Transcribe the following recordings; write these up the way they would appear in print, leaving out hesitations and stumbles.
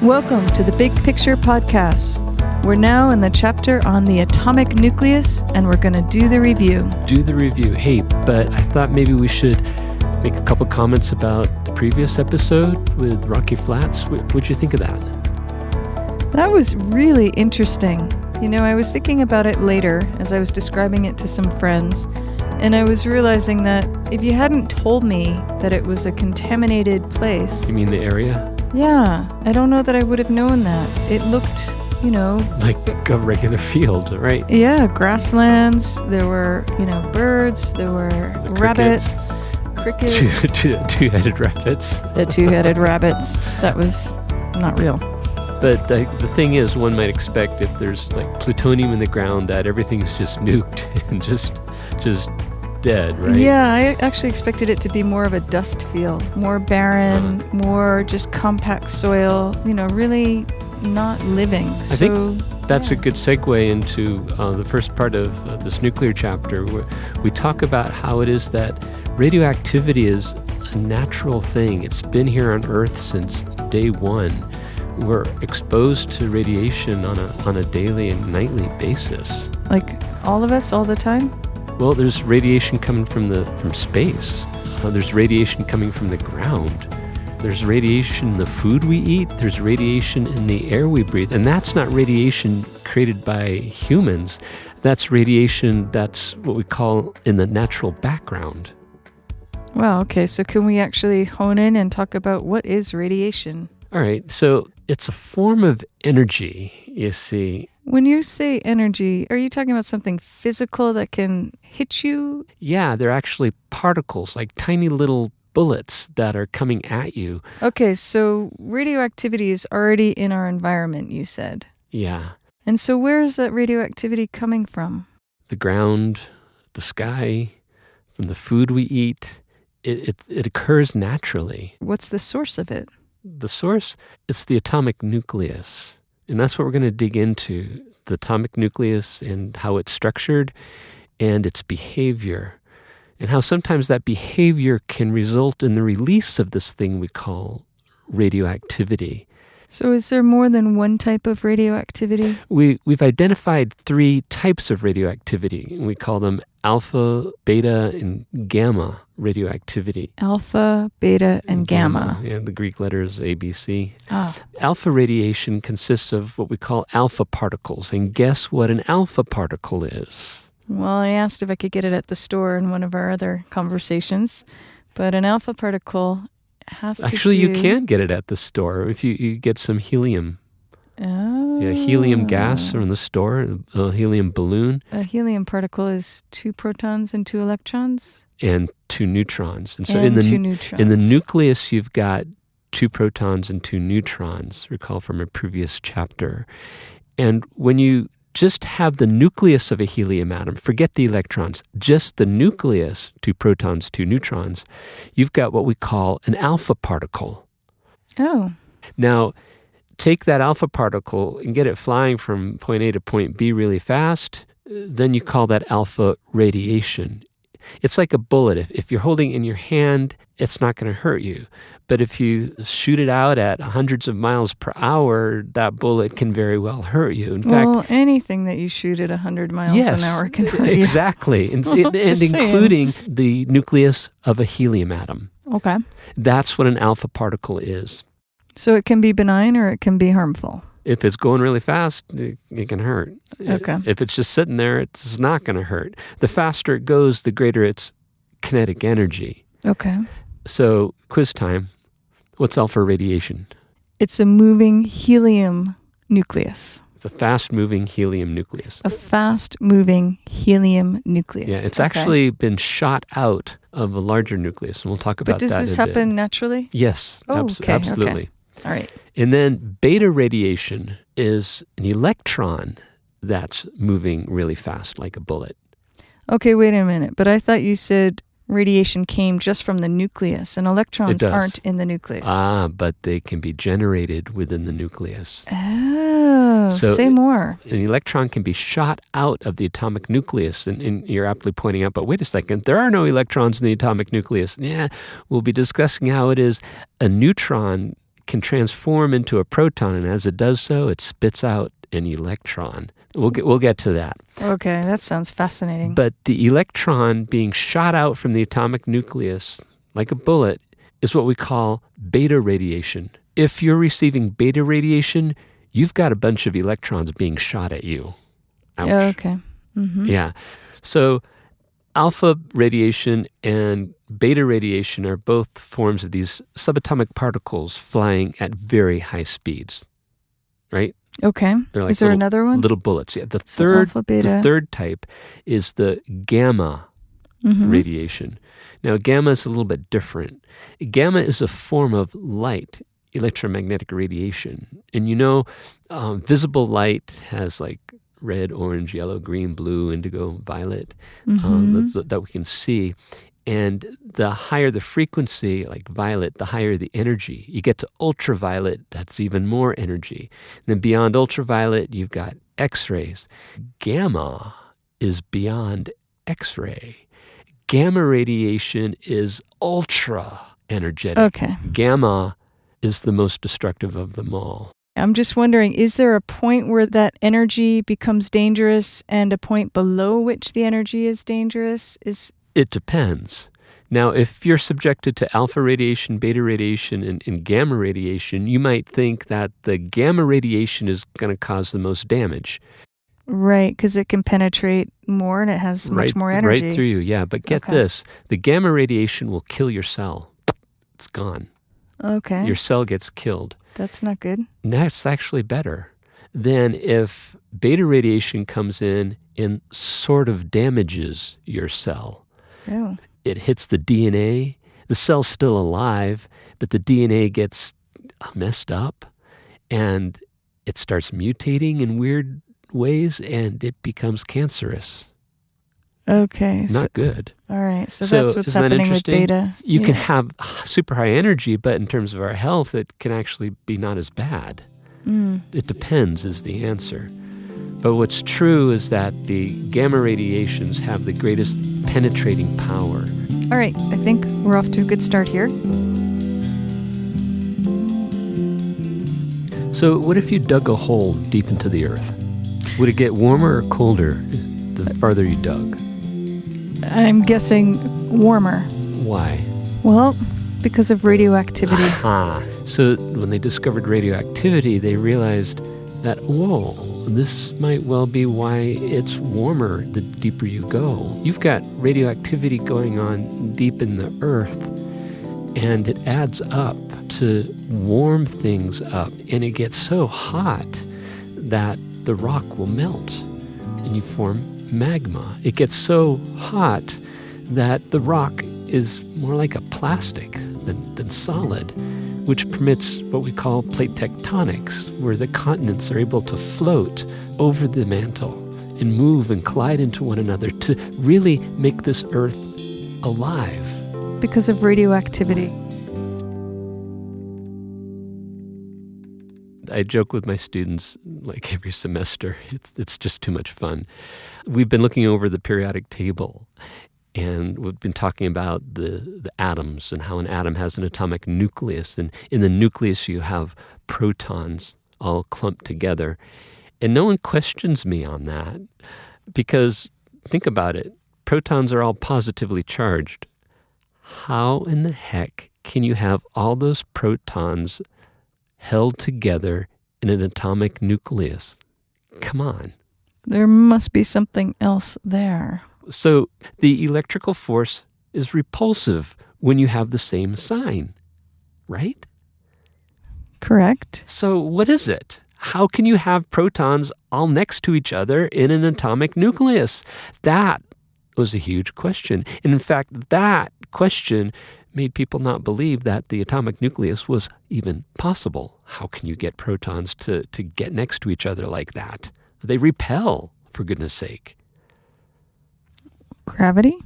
Welcome to the Big Picture Podcast. We're now in the chapter on the atomic nucleus, and we're going to do the review. Hey, but I thought maybe we should make a couple comments about the previous episode with Rocky Flats. What'd you think of that? That was really interesting. You know, I was thinking about it later as I was describing it to some friends, and I was realizing that if you hadn't told me that it was a contaminated place... You mean the area? Yeah, I don't know that I would have known that. It looked, like a regular field, right? Yeah, grasslands, there were, birds, there were rabbits, crickets. Two-headed rabbits. The two-headed rabbits. That was not real. But the thing is, one might expect if there's like plutonium in the ground that everything's just nuked and just dead, right? Yeah, I actually expected it to be more of a dust field, more barren, more just compact soil, really not living. I think that's a good segue into the first part of this nuclear chapter, where we talk about how it is that radioactivity is a natural thing. It's been here on Earth since day one. We're exposed to radiation on a daily and nightly basis. Like all of us, all the time? Well, there's radiation coming from space. There's radiation coming from the ground. There's radiation in the food we eat. There's radiation in the air we breathe. And that's not radiation created by humans. That's radiation that's what we call in the natural background. Wow, okay. So can we actually hone in and talk about what is radiation? All right. So it's a form of energy, you see. When you say energy, are you talking about something physical that can hit you? Yeah, they're actually particles, like tiny little bullets that are coming at you. Okay, so radioactivity is already in our environment, you said. Yeah. And so where is that radioactivity coming from? The ground, the sky, from the food we eat. It occurs naturally. What's the source of it? The source, it's the atomic nucleus. And that's what we're going to dig into, the atomic nucleus and how it's structured and its behavior, and how sometimes that behavior can result in the release of this thing we call radioactivity. So is there more than one type of radioactivity? We've identified 3 types of radioactivity. We call them alpha, beta, and gamma radioactivity. Alpha, beta, and gamma. Yeah, the Greek letters A, B, C. Ah. Alpha radiation consists of what we call alpha particles. And guess what an alpha particle is? Well, I asked if I could get it at the store in one of our other conversations. But an alpha particle has Actually, you can get it at the store if you get some helium. Oh. Yeah, helium gas from the store, a helium balloon. A helium particle is 2 protons and 2 electrons? And 2 neutrons. And so and in the 2 neutrons. In the nucleus, you've got 2 protons and 2 neutrons, recall from a previous chapter. And when you just have the nucleus of a helium atom, forget the electrons, just the nucleus, 2 protons, 2 neutrons, you've got what we call an alpha particle. Oh. Now, take that alpha particle and get it flying from point A to point B really fast, then you call that alpha radiation. It's like a bullet. If you're holding it in your hand, it's not going to hurt you. But if you shoot it out at hundreds of miles per hour, that bullet can very well hurt you. In fact, anything that you shoot at 100 miles an hour can hurt you. Exactly. And including the nucleus of a helium atom. Okay. That's what an alpha particle is. So it can be benign or it can be harmful? If it's going really fast, it can hurt. Okay. If it's just sitting there, it's not going to hurt. The faster it goes, the greater its kinetic energy. Okay. So, quiz time. What's alpha radiation? It's a moving helium nucleus. It's a fast-moving helium nucleus. A fast-moving helium nucleus. Yeah, it's actually been shot out of a larger nucleus, and we'll talk about that in a bit. But does this happen naturally? Yes, absolutely. Okay. All right. And then beta radiation is an electron that's moving really fast like a bullet. Okay, wait a minute. But I thought you said radiation came just from the nucleus, and electrons aren't in the nucleus. But they can be generated within the nucleus. Oh, so say more. An electron can be shot out of the atomic nucleus, and you're aptly pointing out, but wait a second, there are no electrons in the atomic nucleus. Yeah, we'll be discussing how it is a neutron can transform into a proton, and as it does so, it spits out an electron. We'll get to that. Okay, that sounds fascinating. But the electron being shot out from the atomic nucleus like a bullet is what we call beta radiation. If you're receiving beta radiation, you've got a bunch of electrons being shot at you. Ouch. Oh, okay. Mm-hmm. Yeah. So alpha radiation and beta radiation are both forms of these subatomic particles flying at very high speeds, right? Okay. They're like is there another one? Little bullets. Yeah. The alpha, beta. The third type is the gamma radiation. Now, gamma is a little bit different. Gamma is a form of light, electromagnetic radiation. And visible light has like red, orange, yellow, green, blue, indigo, violet, that we can see. And the higher the frequency, like violet, the higher the energy. You get to ultraviolet, that's even more energy. And then beyond ultraviolet, you've got X-rays. Gamma is beyond X-ray. Gamma radiation is ultra energetic. Okay. Gamma is the most destructive of them all. I'm just wondering, is there a point where that energy becomes dangerous and a point below which the energy is dangerous? It depends. Now, if you're subjected to alpha radiation, beta radiation, and gamma radiation, you might think that the gamma radiation is going to cause the most damage. Right, because it can penetrate more and it has much more energy. Right through you, yeah. But get this, the gamma radiation will kill your cell. It's gone. Okay. Your cell gets killed. That's not good. And that's actually better than if beta radiation comes in and sort of damages your cell. Oh. It hits the DNA. The cell's still alive, but the DNA gets messed up and it starts mutating in weird ways and it becomes cancerous. Okay. Not good. All right. So that's what's happening with beta. You can have super high energy, but in terms of our health, it can actually be not as bad. It depends is the answer. But what's true is that the gamma radiations have the greatest penetrating power. All right. I think we're off to a good start here. So what if you dug a hole deep into the earth? Would it get warmer or colder the farther you dug? I'm guessing warmer. Why? Well, because of radioactivity. Aha. So when they discovered radioactivity, they realized that, whoa, this might well be why it's warmer the deeper you go. You've got radioactivity going on deep in the earth, and it adds up to warm things up, and it gets so hot that the rock will melt, and you form magma. It gets so hot that the rock is more like a plastic than solid, which permits what we call plate tectonics, where the continents are able to float over the mantle and move and collide into one another to really make this earth alive. Because of radioactivity. I joke with my students like every semester. It's just too much fun. We've been looking over the periodic table, and we've been talking about the atoms and how an atom has an atomic nucleus. And in the nucleus, you have protons all clumped together. And no one questions me on that because, think about it, protons are all positively charged. How in the heck can you have all those protons held together in an atomic nucleus? Come on. There must be something else there. So the electrical force is repulsive when you have the same sign, right? Correct. So what is it? How can you have protons all next to each other in an atomic nucleus? That was a huge question. And in fact, that question made people not believe that the atomic nucleus was even possible. How can you get protons to get next to each other like that? They repel, for goodness sake. Gravity?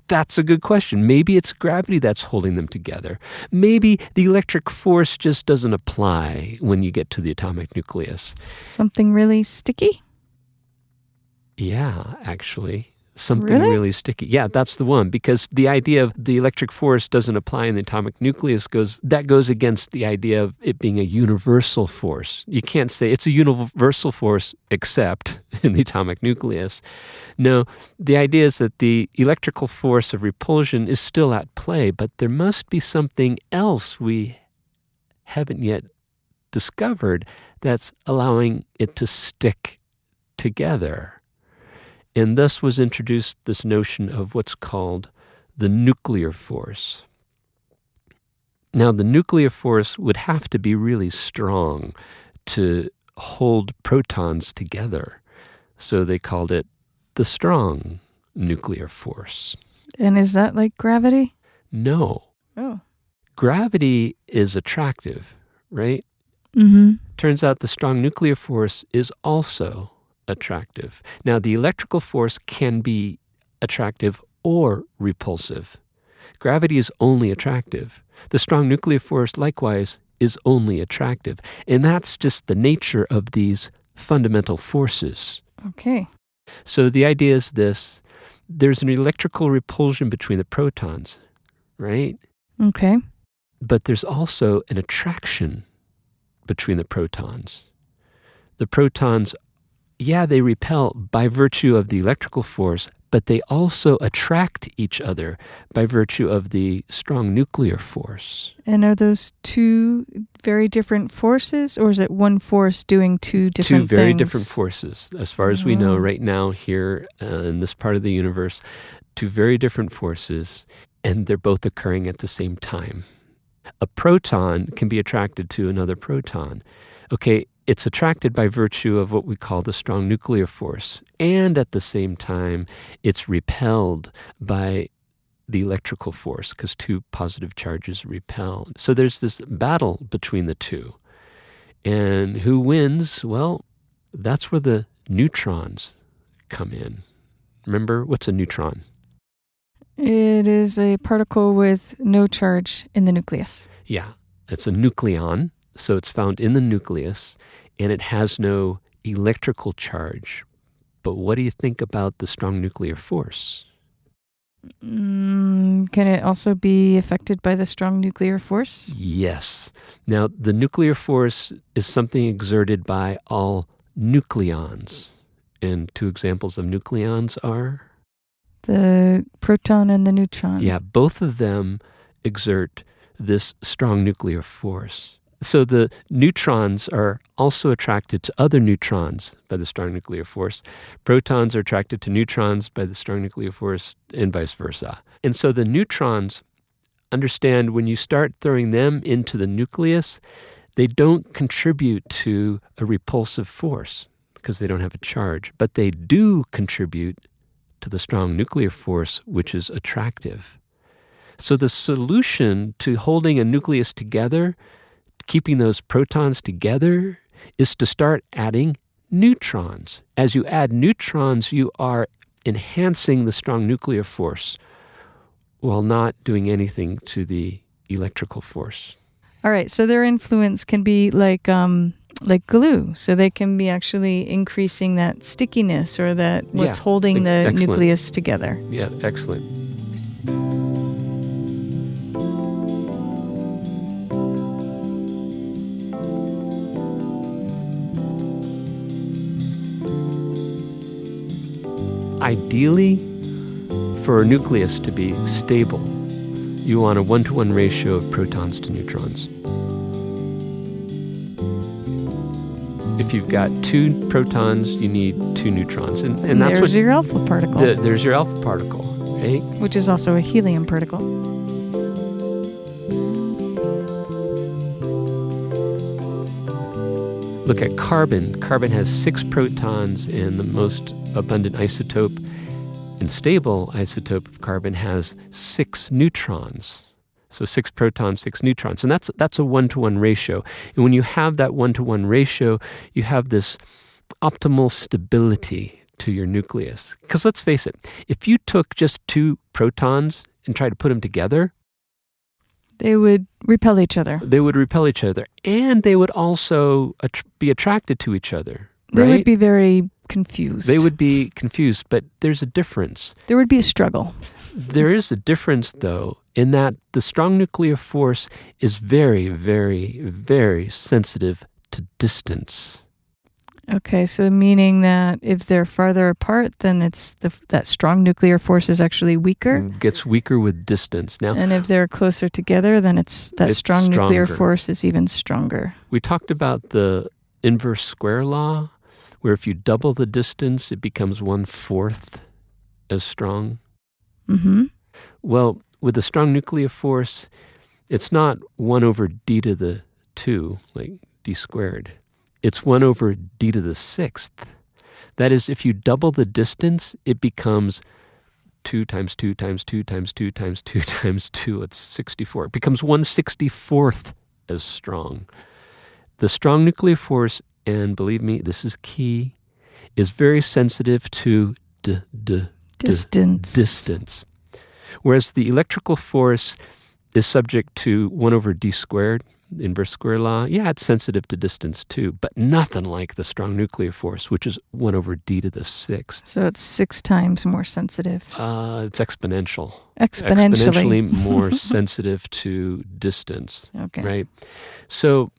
That's a good question. Maybe it's gravity that's holding them together. Maybe the electric force just doesn't apply when you get to the atomic nucleus. Something really sticky? Yeah, actually. Something really sticky. Yeah, that's the one. Because the idea of the electric force doesn't apply in the atomic nucleus goes against the idea of it being a universal force. You can't say it's a universal force except in the atomic nucleus. No, the idea is that the electrical force of repulsion is still at play, but there must be something else we haven't yet discovered that's allowing it to stick together. And thus was introduced this notion of what's called the nuclear force. Now, the nuclear force would have to be really strong to hold protons together. So they called it the strong nuclear force. And is that like gravity? No. Oh. Gravity is attractive, right? Mm-hmm. Turns out the strong nuclear force is also attractive. Now, the electrical force can be attractive or repulsive. Gravity is only attractive. The strong nuclear force, likewise, is only attractive. And that's just the nature of these fundamental forces. Okay. So the idea is this. There's an electrical repulsion between the protons, right? Okay. But there's also an attraction between the protons. The protons, they repel by virtue of the electrical force, but they also attract each other by virtue of the strong nuclear force. And are those two very different forces, or is it one force doing two different things? Two very different forces, as far as we know right now here in this part of the universe. Two very different forces, and they're both occurring at the same time. A proton can be attracted to another proton. Okay, it's attracted by virtue of what we call the strong nuclear force. And at the same time, it's repelled by the electrical force because two positive charges repel. So there's this battle between the two. And who wins? Well, that's where the neutrons come in. Remember, what's a neutron? It is a particle with no charge in the nucleus. Yeah, it's a nucleon. So it's found in the nucleus, and it has no electrical charge. But what do you think about the strong nuclear force? Can it also be affected by the strong nuclear force? Yes. Now, the nuclear force is something exerted by all nucleons. And two examples of nucleons are? The proton and the neutron. Yeah, both of them exert this strong nuclear force. So the neutrons are also attracted to other neutrons by the strong nuclear force. Protons are attracted to neutrons by the strong nuclear force, and vice versa. And so the neutrons, understand when you start throwing them into the nucleus, they don't contribute to a repulsive force because they don't have a charge, but they do contribute to the strong nuclear force, which is attractive. So the solution to holding a nucleus together, keeping those protons together, is to start adding neutrons. As you add neutrons, you are enhancing the strong nuclear force while not doing anything to the electrical force. All right, so their influence can be like glue. So they can be actually increasing that stickiness or that what's holding the nucleus together. Yeah, excellent. Ideally, for a nucleus to be stable, you want a 1-to-1 ratio of protons to neutrons. If you've got 2 protons, you need 2 neutrons. And that's there's your alpha particle. There's your alpha particle, right? Which is also a helium particle. Look at carbon. Carbon has 6 protons, and the most abundant isotope and stable isotope of carbon has 6 neutrons. So 6 protons, 6 neutrons. And that's a 1-to-1 ratio. And when you have that 1-to-1 ratio, you have this optimal stability to your nucleus. Because let's face it, if you took just 2 protons and tried to put them together, they would repel each other. They would repel each other. And they would also be attracted to each other. They right? would be very confused. They would be confused, but there's a difference. There would be a struggle. There is a difference, though, in that the strong nuclear force is very, very, very sensitive to distance. Okay, so meaning that if they're farther apart, then that strong nuclear force is actually weaker? It gets weaker with distance. Now, and if they're closer together, then it's strong nuclear force is even stronger. We talked about the inverse square law, where if you double the distance, it becomes 1/4 as strong. Mm-hmm. Well, with a strong nuclear force, it's not 1/d², like d squared. It's 1/d6. That is, if you double the distance, it becomes 2 times 2 times 2 times 2 times 2 times 2. It's 64. It becomes 1/64 as strong. The strong nuclear force, and believe me, this is key, is very sensitive to distance. Whereas the electrical force is subject to 1/d², the inverse square law. Yeah, it's sensitive to distance too, but nothing like the strong nuclear force, which is 1/d6. So it's 6 times more sensitive. It's exponential. Exponentially more sensitive to distance. Okay. Right? So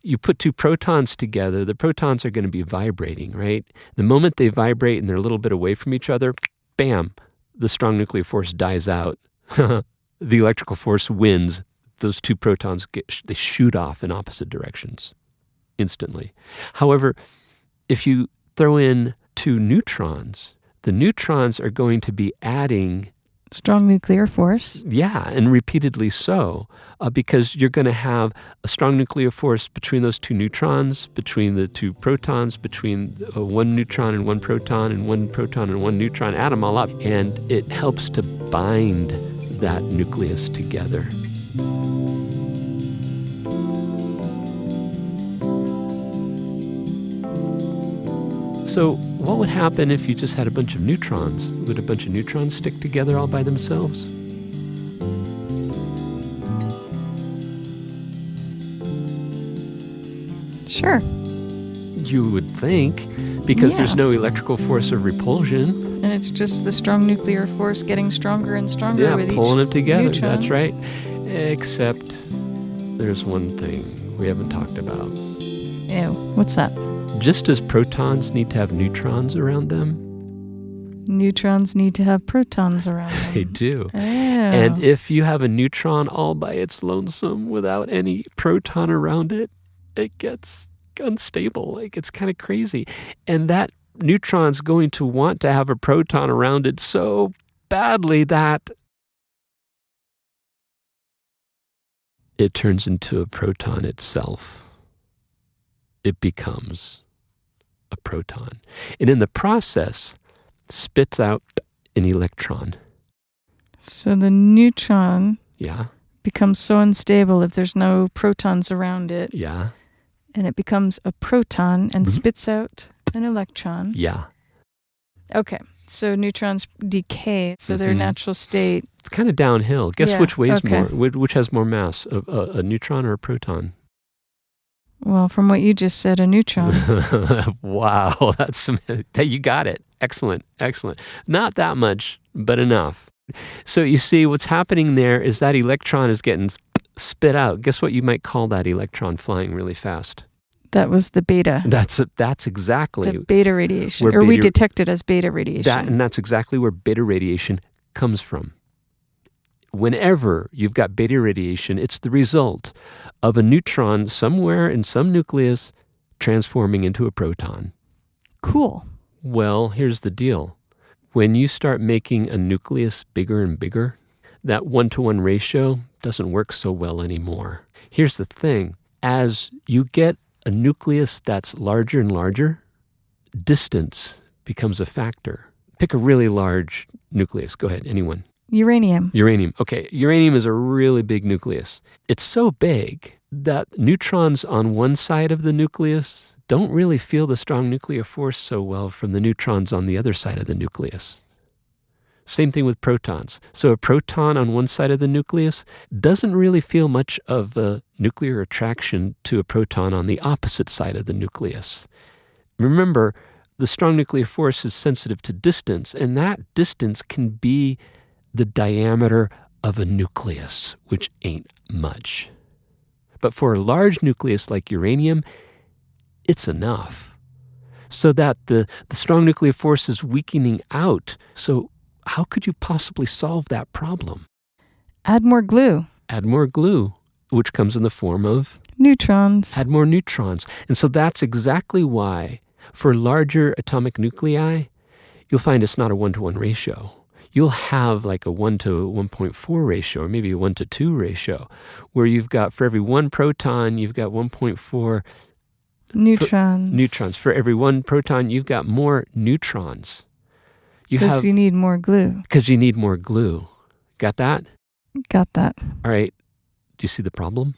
you put two protons together, the protons are going to be vibrating, right? The moment they vibrate and they're a little bit away from each other, bam, the strong nuclear force dies out. The electrical force wins. Those two protons, they shoot off in opposite directions instantly. However, if you throw in two neutrons, the neutrons are going to be adding strong nuclear force. Yeah, and repeatedly so, because you're going to have a strong nuclear force between those two neutrons, between the two protons, between one neutron and one proton, and one proton and one neutron. Add them all up, and it helps to bind that nucleus together. So what would happen if you just had a bunch of neutrons? Would a bunch of neutrons stick together all by themselves? Sure. You would think, because there's no electrical force of repulsion. And it's just the strong nuclear force getting stronger and stronger with each pulling them together. neutron. That's right. Except there's one thing we haven't talked about. Ew, what's that? Just as protons need to have neutrons around them, neutrons need to have protons around them. They do. Oh. And if you have a neutron all by its lonesome without any proton around it, it gets unstable. Like, it's kind of crazy. And that neutron's going to want to have a proton around it so badly that it turns into a proton itself. It becomes a proton. And in the process, spits out an electron. So the neutron Yeah. becomes so unstable if there's no protons around it. Yeah. And it becomes a proton and spits out an electron. Yeah. Okay. So neutrons decay. So their natural state. It's kind of downhill. Guess which weighs okay. more? Which has more mass, a neutron or a proton? Well, from what you just said, a neutron. Wow, you got it. Excellent, excellent. Not that much, but enough. So you see, what's happening there is that electron is getting spit out. Guess what you might call that electron flying really fast? That was the beta. That's exactly the beta radiation, where we detect it as beta radiation. And that's exactly where beta radiation comes from. Whenever you've got beta radiation, it's the result of a neutron somewhere in some nucleus transforming into a proton. Cool. Well, here's the deal. When you start making a nucleus bigger and bigger, that 1-to-1 ratio doesn't work so well anymore. Here's the thing. As you get a nucleus that's larger and larger, distance becomes a factor. Pick a really large nucleus. Go ahead, anyone. Uranium. Okay, uranium is a really big nucleus. It's so big that neutrons on one side of the nucleus don't really feel the strong nuclear force so well from the neutrons on the other side of the nucleus. Same thing with protons. So a proton on one side of the nucleus doesn't really feel much of a nuclear attraction to a proton on the opposite side of the nucleus. Remember, the strong nuclear force is sensitive to distance, and that distance can be the diameter of a nucleus, which ain't much. But for a large nucleus like uranium, it's enough. So that the strong nuclear force is weakening out. So how could you possibly solve that problem? Add more glue. Add more glue, which comes in the form of neutrons. Add more neutrons. And so that's exactly why for larger atomic nuclei, you'll find it's not a 1-to-1 ratio. You'll have like a 1 to 1.4 ratio, or maybe a 1 to 2 ratio, where you've got, for every one proton, you've got 1.4 neutrons. For every one proton, you've got more neutrons. Because you need more glue. Because you need more glue. Got that? Got that. All right. Do you see the problem?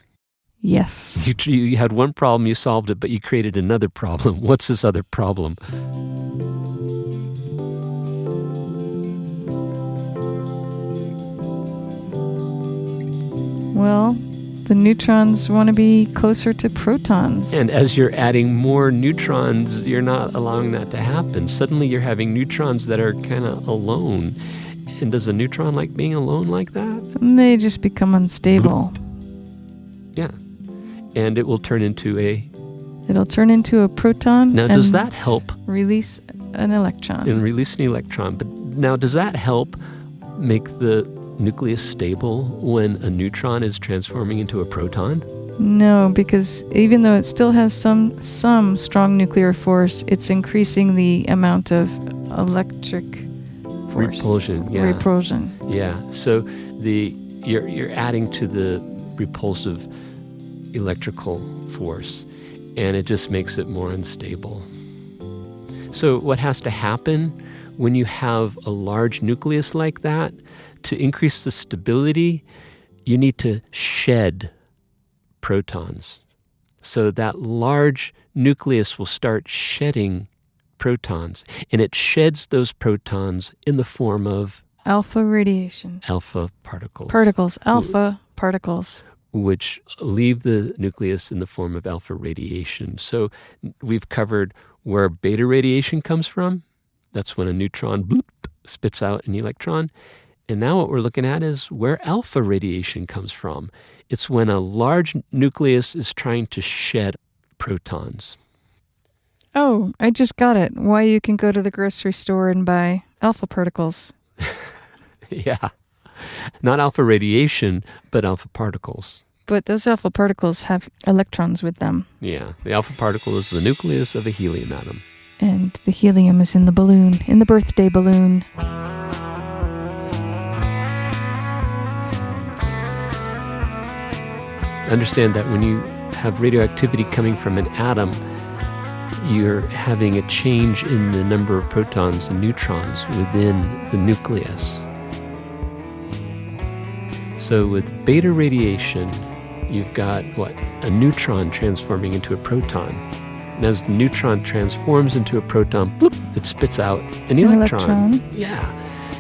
Yes. You had one problem, you solved it, but you created another problem. What's this other problem? Well, the neutrons want to be closer to protons. And as you're adding more neutrons, you're not allowing that to happen. Suddenly you're having neutrons that are kind of alone. And does a neutron like being alone like that? And they just become unstable. Yeah. And it will turn into It'll turn into a proton. Now, does that help? Release an electron. And release an electron. But now, does that help make the nucleus stable when a neutron is transforming into a proton? No, because even though it still has some strong nuclear force, it's increasing the amount of electric force. Repulsion, yeah. Repulsion. Yeah. So you're adding to the repulsive electrical force, and it just makes it more unstable. So what has to happen when you have a large nucleus like that? To increase the stability, you need to shed protons. So that large nucleus will start shedding protons, and it sheds those protons in the form of alpha radiation. Alpha particles. Alpha particles. Which leave the nucleus in the form of alpha radiation. So we've covered where beta radiation comes from. That's when a neutron bloop, spits out an electron. And now what we're looking at is where alpha radiation comes from. It's when a large nucleus is trying to shed protons. Oh, I just got it. Why you can go to the grocery store and buy alpha particles. Yeah. Not alpha radiation, but alpha particles. But those alpha particles have electrons with them. Yeah. The alpha particle is the nucleus of a helium atom. And the helium is in the balloon, in the birthday balloon. Understand that when you have radioactivity coming from an atom, you're having a change in the number of protons and neutrons within the nucleus. So with beta radiation, you've got a neutron transforming into a proton. And as the neutron transforms into a proton, bloop, it spits out an electron. Yeah.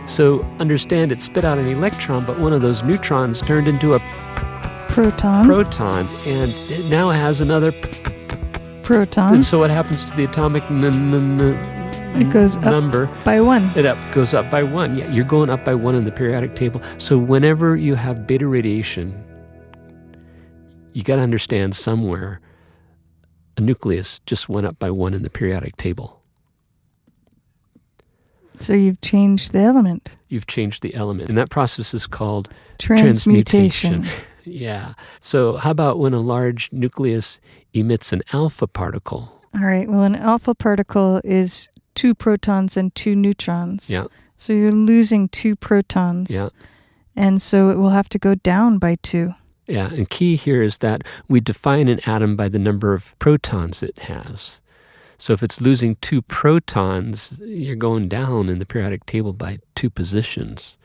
So understand it spit out an electron, but one of those neutrons turned into a proton, and it now has another proton. And so what happens to the atomic it goes number? Up by 1. It goes up by 1. Yeah, you're going up by 1 in the periodic table. So whenever you have beta radiation, you got to understand somewhere a nucleus just went up by 1 in the periodic table. So you've changed the element. You've changed the element. And that process is called transmutation. Yeah. So how about when a large nucleus emits an alpha particle? All right. Well, an alpha particle is 2 protons and 2 neutrons. Yeah. So you're losing 2 protons. Yeah. And so it will have to go down by 2. Yeah. And key here is that we define an atom by the number of protons it has. So if it's losing 2 protons, you're going down in the periodic table by 2 positions.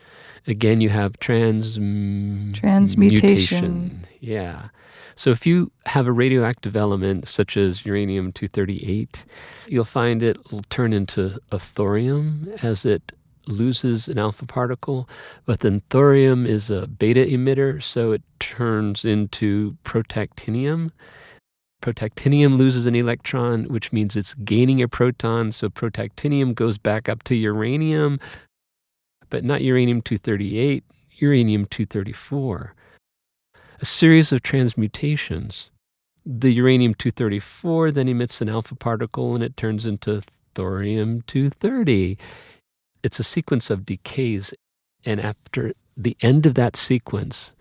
Again, you have transmutation. Yeah. So if you have a radioactive element such as uranium-238, you'll find it will turn into a thorium as it loses an alpha particle. But then thorium is a beta emitter, so it turns into protactinium. Protactinium loses an electron, which means it's gaining a proton. So protactinium goes back up to uranium, but not uranium-238, uranium-234. A series of transmutations. The uranium-234 then emits an alpha particle and it turns into thorium-230. It's a sequence of decays. And after the end of that sequence,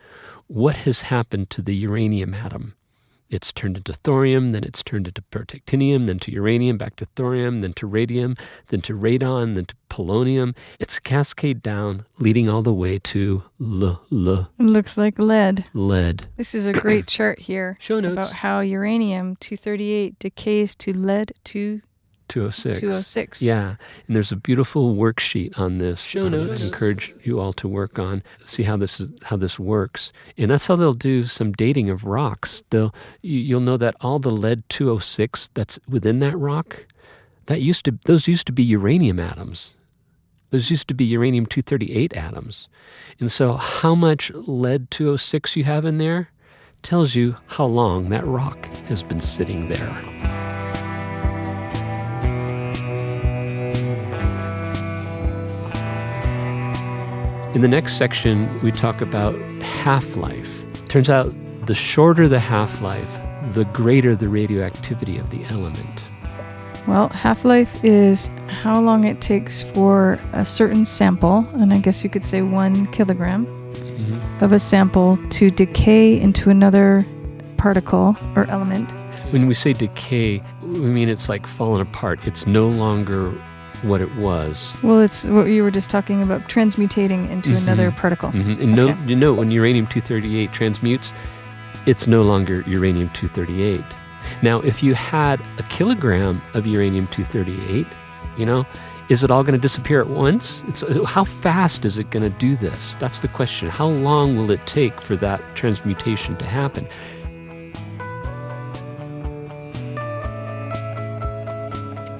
what has happened to the uranium atom? It's turned into thorium, then it's turned into protactinium, then to uranium, back to thorium, then to radium, then to radon, then to polonium. It's a cascade down, leading all the way to It looks like lead. Lead. This is a great chart here. Show notes. About how uranium-238 decays to lead-206. 206. Yeah, and there's a beautiful worksheet on this. Show notes. I encourage you all to work on, see how this works. And that's how they'll do some dating of rocks. You'll know that all the lead-206 that's within that rock, those used to be uranium atoms. Those used to be uranium-238 atoms. And so how much lead-206 you have in there tells you how long that rock has been sitting there. In the next section, we talk about half-life. Turns out the shorter the half-life, the greater the radioactivity of the element. Well, half-life is how long it takes for a certain sample, and I guess you could say 1 kilogram of a sample to decay into another particle or element. When we say decay, we mean it's like falling apart. It's no longer what it was. Well, it's what you were just talking about, transmutating into another particle. And when uranium-238 transmutes, it's no longer uranium-238. Now, if you had a kilogram of uranium-238, is it all going to disappear at once? How fast is it going to do this? That's the question. How long will it take for that transmutation to happen?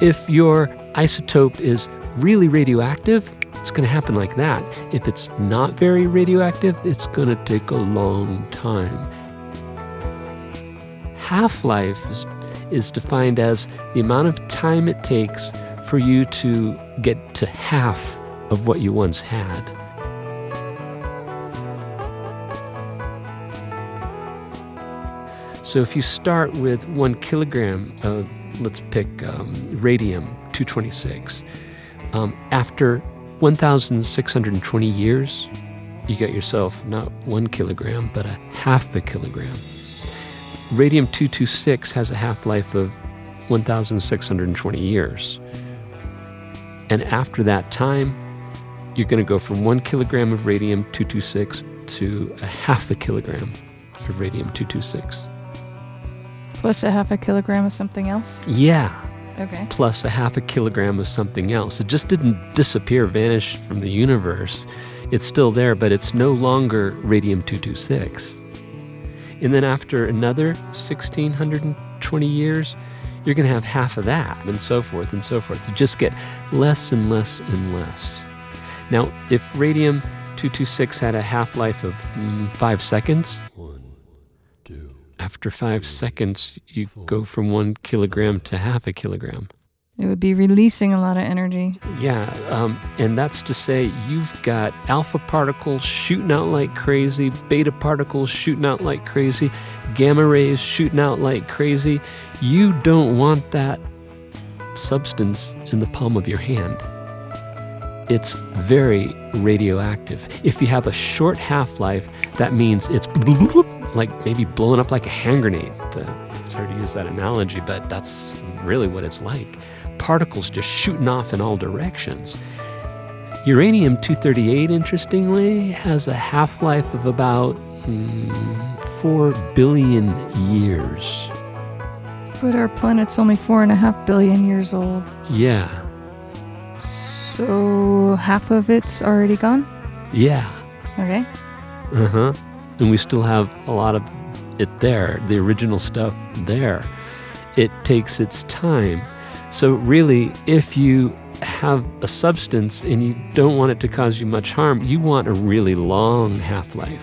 If your isotope is really radioactive, it's going to happen like that. If it's not very radioactive, it's going to take a long time. Half-life is defined as the amount of time it takes for you to get to half of what you once had. So if you start with 1 kilogram of, let's pick radium-226, after 1,620 years, you get yourself not 1 kilogram, but a half a kilogram. Radium-226 has a half-life of 1,620 years. And after that time, you're going to go from 1 kilogram of radium-226 to a half a kilogram of radium-226. Plus a half a kilogram of something else? Yeah. Okay. Plus a half a kilogram of something else. It just didn't disappear, vanish from the universe. It's still there, but it's no longer radium-226. And then after another 1,620 years, you're going to have half of that, and so forth and so forth. You just get less and less and less. Now, if radium-226 had a half-life of 5 seconds, after 5 seconds, you go from 1 kilogram to half a kilogram. It would be releasing a lot of energy. Yeah, and that's to say you've got alpha particles shooting out like crazy, beta particles shooting out like crazy, gamma rays shooting out like crazy. You don't want that substance in the palm of your hand. It's very radioactive. If you have a short half-life, that means it's like maybe blowing up like a hand grenade. It's hard to use that analogy, but that's really what it's like. Particles just shooting off in all directions. Uranium-238, interestingly, has a half-life of about 4 billion years. But our planet's only 4.5 billion years old. Yeah. So half of it's already gone? Yeah. Okay. Uh-huh. And we still have a lot of it there, the original stuff there. It takes its time. So really, if you have a substance and you don't want it to cause you much harm, you want a really long half-life.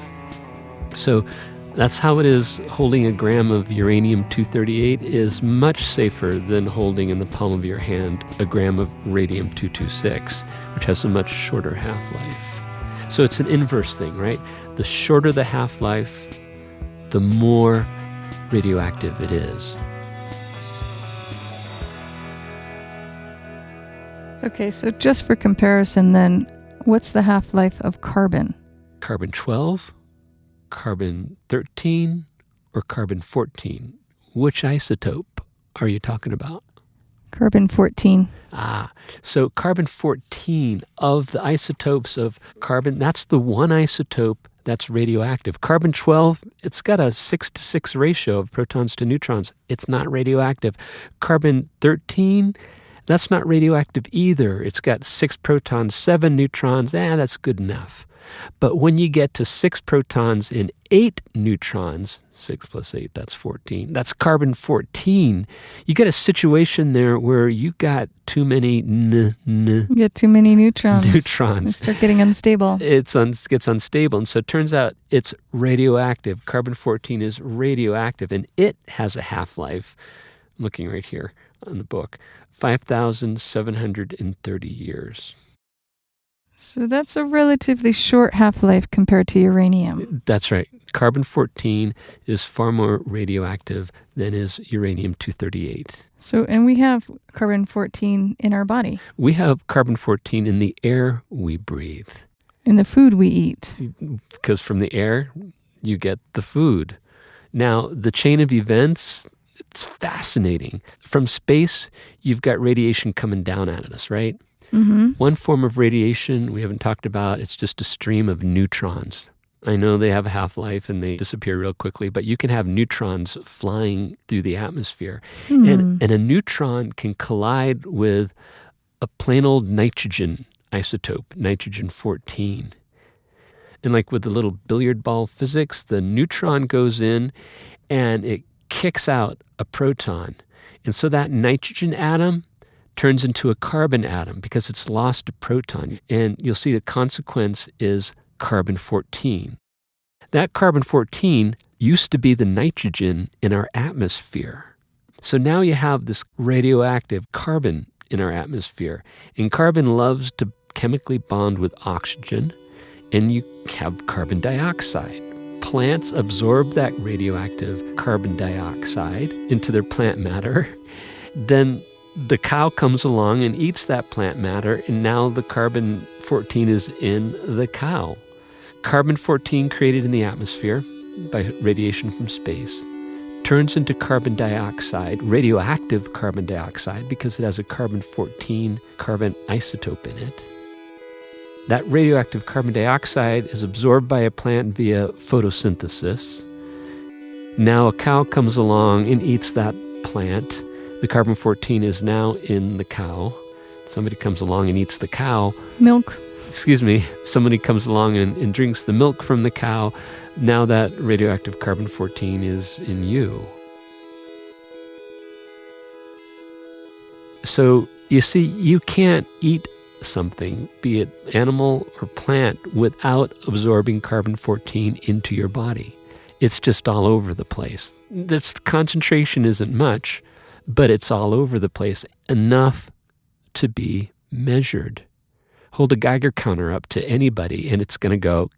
So That's how it is. Holding a gram of uranium-238 is much safer than holding in the palm of your hand a gram of radium-226, which has a much shorter half-life. So it's an inverse thing, right? The shorter the half-life, the more radioactive it is. Okay, so just for comparison then, what's the half-life of carbon? Carbon-12, carbon-13, or carbon-14? Which isotope are you talking about? Carbon-14. So carbon-14 of the isotopes of carbon, that's the one isotope that's radioactive. Carbon-12, it's got a 6-to-6 ratio of protons to neutrons. It's not radioactive. Carbon-13, that's not radioactive either. It's got 6 protons, 7 neutrons. That's good enough. But when you get to 6 protons and 8 neutrons, 6 plus 8, that's 14. That's carbon-14. You get a situation there where you got too many You get too many neutrons. You start getting unstable. It gets unstable. And so it turns out it's radioactive. Carbon-14 is radioactive, and it has a half-life, I'm looking right here on the book, 5,730 years. So that's a relatively short half-life compared to uranium. That's right. Carbon-14 is far more radioactive than is uranium-238. So, and we have carbon-14 in our body. We have carbon-14 in the air we breathe. In the food we eat. Because from the air, you get the food. Now, the chain of events, it's fascinating. From space, you've got radiation coming down at us, right? Mm-hmm. One form of radiation we haven't talked about, it's just a stream of neutrons. I know they have a half-life and they disappear real quickly, but you can have neutrons flying through the atmosphere. And a neutron can collide with a plain old nitrogen isotope, nitrogen-14. And like with the little billiard ball physics, the neutron goes in and it kicks out a proton. And so that nitrogen atom turns into a carbon atom because it's lost a proton. And you'll see the consequence is carbon-14. That carbon-14 used to be the nitrogen in our atmosphere. So now you have this radioactive carbon in our atmosphere. And carbon loves to chemically bond with oxygen, and you have carbon dioxide. Plants absorb that radioactive carbon dioxide into their plant matter. Then the cow comes along and eats that plant matter, and now the carbon-14 is in the cow. Carbon-14 created in the atmosphere by radiation from space turns into carbon dioxide, radioactive carbon dioxide, because it has a carbon-14 carbon isotope in it. That radioactive carbon dioxide is absorbed by a plant via photosynthesis. Now a cow comes along and eats that plant. The carbon-14 is now in the cow. Somebody comes along and eats the cow. Milk. Somebody comes along and drinks the milk from the cow. Now that radioactive carbon-14 is in you. So you see, you can't eat something, be it animal or plant, without absorbing carbon-14 into your body. It's just all over the place. This concentration isn't much, but it's all over the place, enough to be measured. Hold a Geiger counter up to anybody and it's going to go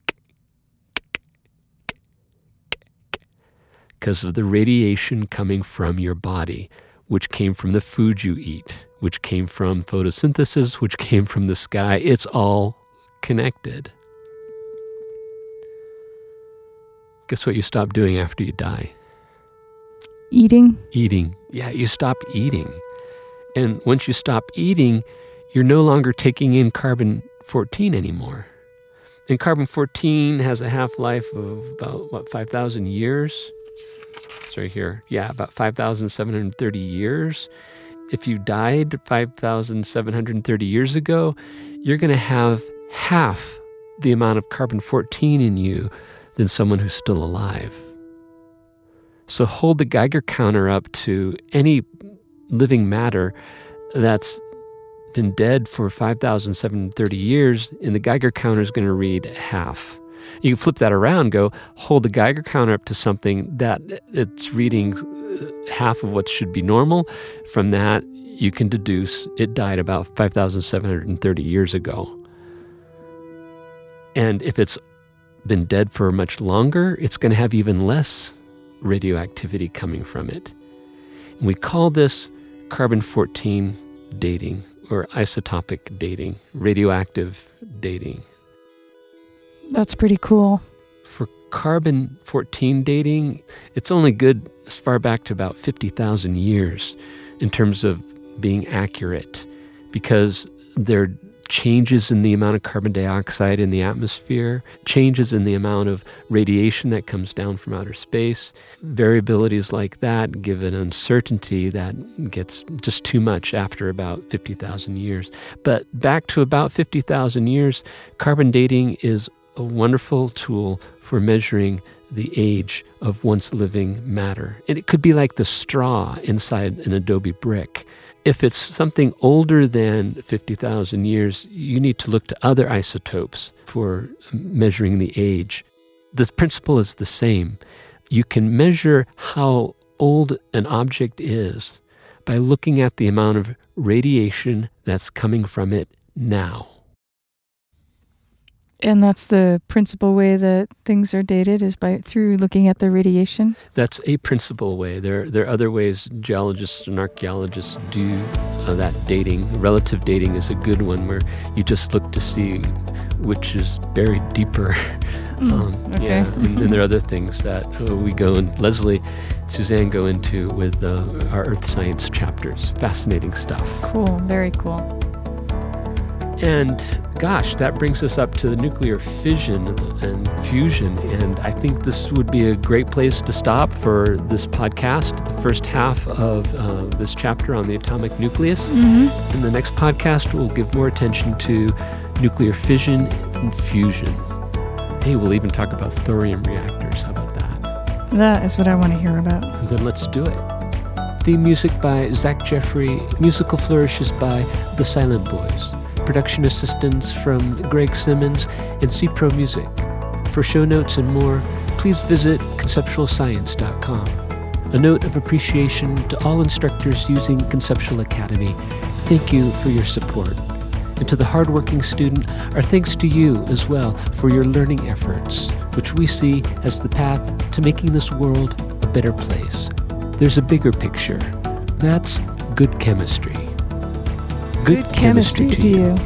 because of the radiation coming from your body, which came from the food you eat, which came from photosynthesis, which came from the sky. It's all connected. Guess what you stop doing after you die? Eating. Yeah, you stop eating. And once you stop eating, you're no longer taking in carbon-14 anymore. And carbon-14 has a half-life of about, 5,000 years? It's right here. Yeah, about 5,730 years. If you died 5,730 years ago, you're going to have half the amount of carbon-14 in you than someone who's still alive. So hold the Geiger counter up to any living matter that's been dead for 5,730 years, and the Geiger counter is going to read half. You can flip that around and go, hold the Geiger counter up to something that it's reading half of what should be normal. From that, you can deduce it died about 5,730 years ago. And if it's been dead for much longer, it's going to have even less radioactivity coming from it. And we call this carbon-14 dating, or isotopic dating, radioactive dating. That's pretty cool. For carbon-14 dating, it's only good as far back to about 50,000 years in terms of being accurate, because there are changes in the amount of carbon dioxide in the atmosphere, changes in the amount of radiation that comes down from outer space. Variabilities like that give an uncertainty that gets just too much after about 50,000 years. But back to about 50,000 years, carbon dating is a wonderful tool for measuring the age of once living matter. And it could be like the straw inside an adobe brick. If it's something older than 50,000 years, you need to look to other isotopes for measuring the age. The principle is the same. You can measure how old an object is by looking at the amount of radiation that's coming from it now. And that's the principal way that things are dated, is through looking at the radiation? That's a principal way. There are other ways geologists and archaeologists do that dating. Relative dating is a good one, where you just look to see which is buried deeper. Okay. Yeah, and there are other things that we go, and Leslie, Suzanne go into with our earth science chapters. Fascinating stuff. Cool, very cool. And gosh, that brings us up to the nuclear fission and fusion. And I think this would be a great place to stop for this podcast, the first half of this chapter on the atomic nucleus. Mm-hmm. In the next podcast, we'll give more attention to nuclear fission and fusion. Hey, we'll even talk about thorium reactors. How about that? That is what I want to hear about. Then let's do it. Theme music by Zach Jeffrey. Musical flourishes by The Silent Boys. Production assistance from Greg Simmons and C-Pro Music. For show notes and more, please visit conceptualscience.com. A note of appreciation to all instructors using Conceptual Academy. Thank you for your support. And to the hardworking student, our thanks to you as well for your learning efforts, which we see as the path to making this world a better place. There's a bigger picture. That's good chemistry. Good chemistry to you.